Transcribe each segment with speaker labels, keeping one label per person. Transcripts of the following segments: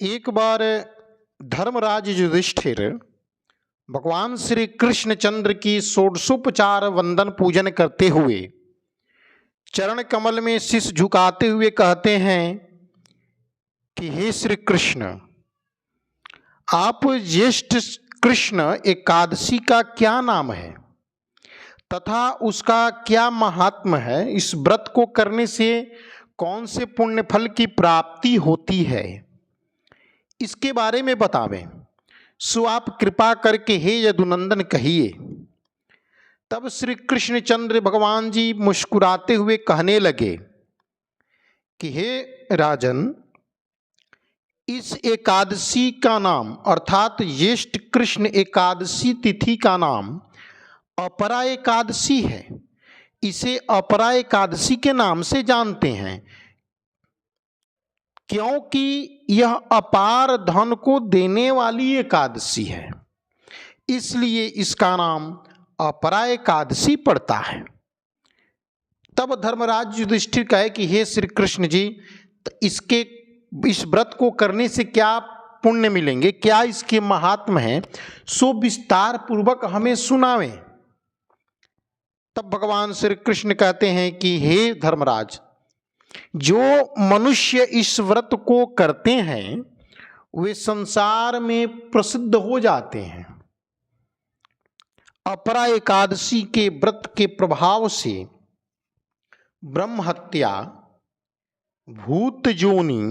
Speaker 1: एक बार धर्मराज युधिष्ठिर भगवान श्री कृष्णचंद्र की षोडशोपचार वंदन पूजन करते हुए चरण कमल में शीश झुकाते हुए कहते हैं कि हे श्री कृष्ण, आप ज्येष्ठ कृष्ण एकादशी का क्या नाम है तथा उसका क्या महात्म्य है। इस व्रत को करने से कौन से पुण्य फल की प्राप्ति होती है, इसके बारे में बतावें। सो आप कृपा करके हे यदुनंदन कहिए। तब श्री कृष्णचंद्र भगवान जी मुस्कुराते हुए कहने लगे कि हे राजन, इस एकादशी का नाम अर्थात ज्येष्ठ कृष्ण एकादशी तिथि का नाम अपरा एकादशी है। इसे अपरा एकादशी के नाम से जानते हैं क्योंकि यह अपार धन को देने वाली एकादशी है, इसलिए इसका नाम अपरा एकादशी पड़ता है। तब धर्मराज युधिष्ठिर कहे कि हे श्री कृष्ण जी, इस व्रत को करने से क्या पुण्य मिलेंगे, क्या इसके महात्म हैं, सो विस्तार पूर्वक हमें सुनावें। तब भगवान श्री कृष्ण कहते हैं कि हे धर्मराज, जो मनुष्य इस व्रत को करते हैं वे संसार में प्रसिद्ध हो जाते हैं। अपरा एकादशी के व्रत के प्रभाव से ब्रह्म हत्या, भूत जोनी,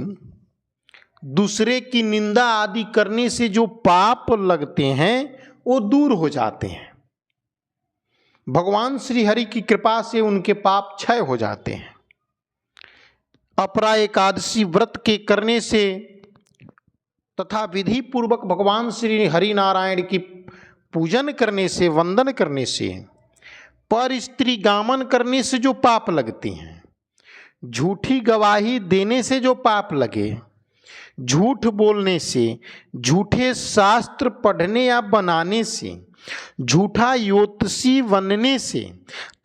Speaker 1: दूसरे की निंदा आदि करने से जो पाप लगते हैं वो दूर हो जाते हैं। भगवान श्री हरि की कृपा से उनके पाप क्षय हो जाते हैं। अपरा एकादशी व्रत के करने से तथा विधि पूर्वक भगवान श्री हरि नारायण की पूजन करने से, वंदन करने से, पर स्त्री गामन करने से जो पाप लगते हैं, झूठी गवाही देने से जो पाप लगे, झूठ बोलने से, झूठे शास्त्र पढ़ने या बनाने से, झूठा ज्योतिषी बनने से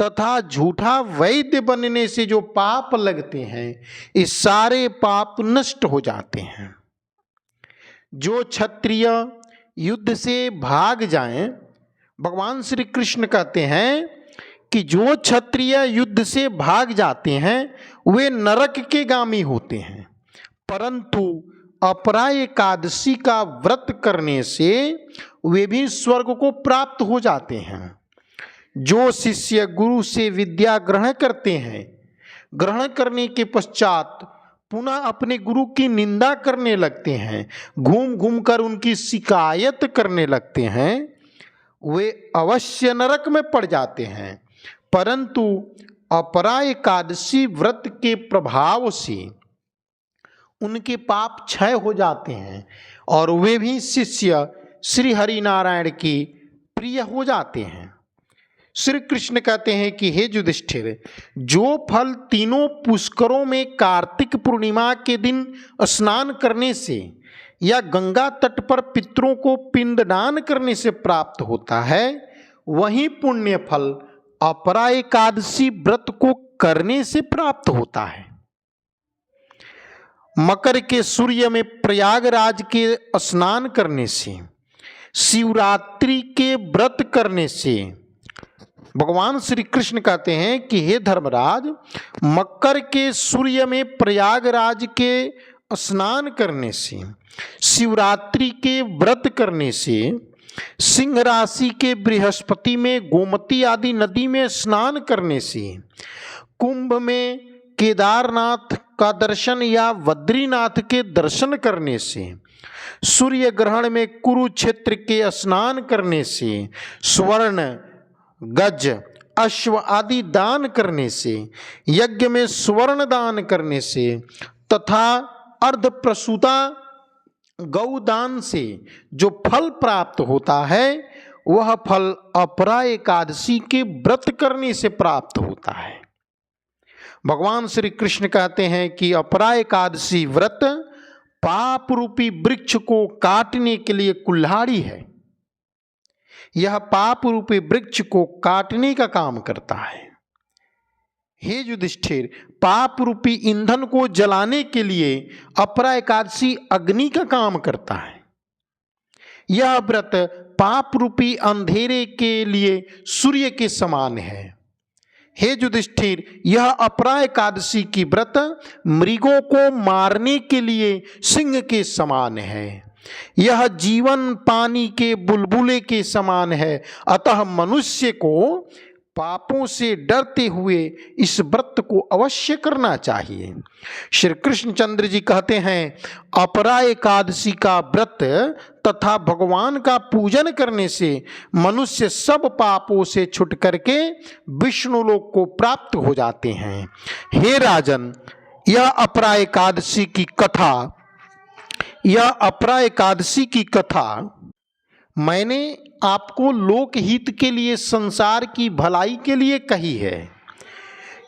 Speaker 1: तथा झूठा वैद्य बनने से जो पाप लगते हैं, ये सारे पाप नष्ट हो जाते हैं। जो क्षत्रिय युद्ध से भाग जाएं, भगवान श्री कृष्ण कहते हैं कि जो क्षत्रिय युद्ध से भाग जाते हैं वे नरक के गामी होते हैं, परंतु अपरा एकादशी का व्रत करने से वे भी स्वर्ग को प्राप्त हो जाते हैं। जो शिष्य गुरु से विद्या ग्रहण करते हैं, ग्रहण करने के पश्चात पुनः अपने गुरु की निंदा करने लगते हैं, घूम घूम कर उनकी शिकायत करने लगते हैं, वे अवश्य नरक में पड़ जाते हैं। परंतु अपरा एकादशी व्रत के प्रभाव से उनके पाप क्षय हो जाते हैं और वे भी शिष्य श्री हरि नारायण की प्रिय हो जाते हैं। श्री कृष्ण कहते हैं कि हे युधिष्ठिर, जो फल तीनों पुष्करों में कार्तिक पूर्णिमा के दिन स्नान करने से या गंगा तट पर पितरों को पिंडदान करने से प्राप्त होता है, वही पुण्य फल अपरा एकादशी व्रत को करने से प्राप्त होता है। मकर के सूर्य में प्रयागराज के स्नान करने से, शिवरात्रि के व्रत करने से, भगवान श्री कृष्ण कहते हैं कि हे धर्मराज, मकर के सूर्य में प्रयागराज के स्नान करने से, शिवरात्रि के व्रत करने से, सिंह राशि के बृहस्पति में गोमती आदि नदी में स्नान करने से, कुंभ में केदारनाथ का दर्शन या बद्रीनाथ के दर्शन करने से, सूर्य ग्रहण में कुरुक्षेत्र के स्नान करने से, स्वर्ण, गज, अश्व आदि दान करने से, यज्ञ में स्वर्ण दान करने से तथा अर्धप्रसूता गौदान से जो फल प्राप्त होता है वह फल अपरा एकादशी के व्रत करने से प्राप्त होता है। भगवान श्री कृष्ण कहते हैं कि अपरा एकादशी व्रत पाप रूपी वृक्ष को काटने के लिए कुल्हाड़ी है। यह पाप रूपी वृक्ष को काटने का काम करता है। हे युधिष्ठिर, पाप रूपी ईंधन को जलाने के लिए अपरा एकादशी अग्नि का काम करता है। यह व्रत पाप रूपी अंधेरे के लिए सूर्य के समान है। हे युधिष्ठिर, यह अपरा एकादशी की व्रत मृगों को मारने के लिए सिंह के समान है। यह जीवन पानी के बुलबुले के समान है। अतः मनुष्य को पापों से डरते हुए इस व्रत को अवश्य करना चाहिए। श्री कृष्णचंद्र जी कहते हैं, अपरा एकादशी का व्रत तथा भगवान का पूजन करने से मनुष्य सब पापों से छूट करके विष्णु लोक को प्राप्त हो जाते हैं। हे राजन, यह अपरा एकादशी की कथा मैंने आपको लोकहित के लिए, संसार की भलाई के लिए कही है।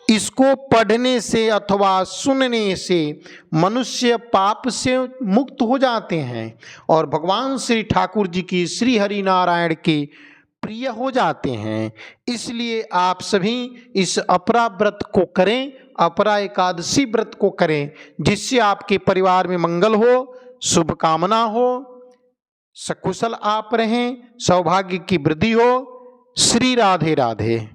Speaker 1: इसको पढ़ने से अथवा सुनने से मनुष्य पाप से मुक्त हो जाते हैं और भगवान श्री ठाकुर जी की, श्री हरि नारायण के प्रिय हो जाते हैं। इसलिए आप सभी इस अपरा व्रत को करें, अपरा एकादशी व्रत को करें, जिससे आपके परिवार में मंगल हो, शुभकामना हो, सकुशल आप रहें, सौभाग्य की वृद्धि हो। श्री राधे राधे।